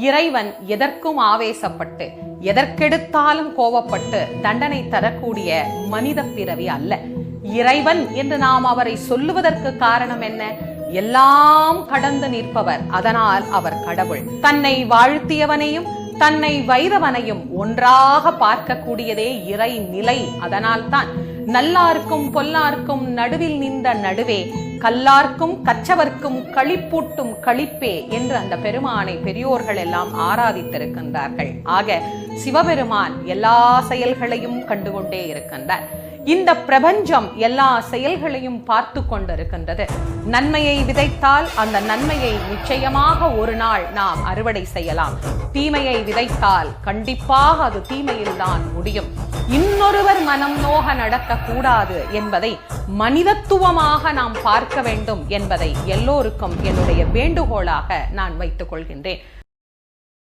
இறைவன் எதற்கும் ஆவேசப்பட்டு எதற்கெடுத்தாலும் கோபப்பட்டு தண்டனை தரக்கூடிய மனித பிறவி அல்ல. இறைவன் என்று நாம் அவரை சொல்லுவதற்கு காரணம் என்ன? எல்லாம் கடந்து நிற்பவர், அதனால் அவர் கடவுள். தன்னை வாழ்த்தியவனையும் தன்னை வைரவனையும் ஒன்றாக பார்க்கக்கூடியதே இறை நிலை. அதனால் தான் நல்லார்க்கும் பொல்லார்க்கும் நடுவில் நின்ற நடுவே, கல்லார்க்கும் கற்றவர்க்கும் களிப்பூட்டும் களிப்பே என்று அந்த பெருமானை பெரியோர்கள் எல்லாம் ஆராதித்திருக்கின்றார்கள். ஆக சிவபெருமான் எல்லா செயல்களையும் கண்டுகொண்டே இருக்கின்றார். இந்த பிரபஞ்சம் எல்லா செயல்களையும் பார்த்து கொண்டிருக்கின்றது. நன்மையை விதைத்தால் அந்த நன்மையை நிச்சயமாக ஒரு நாள் நாம் அறுவடை செய்யலாம். தீமையை விதைத்தால் கண்டிப்பாக அது தீமையில் தான் முடியும். இன்னொருவர் மனம் நோக நடக்கக்கூடாது என்பதை மனிதத்துவமாக நாம் பார்க்க வேண்டும் என்பதை எல்லோருக்கும் என்னுடைய வேண்டுகோளாக நான் வைத்துக் கொள்கின்றேன்.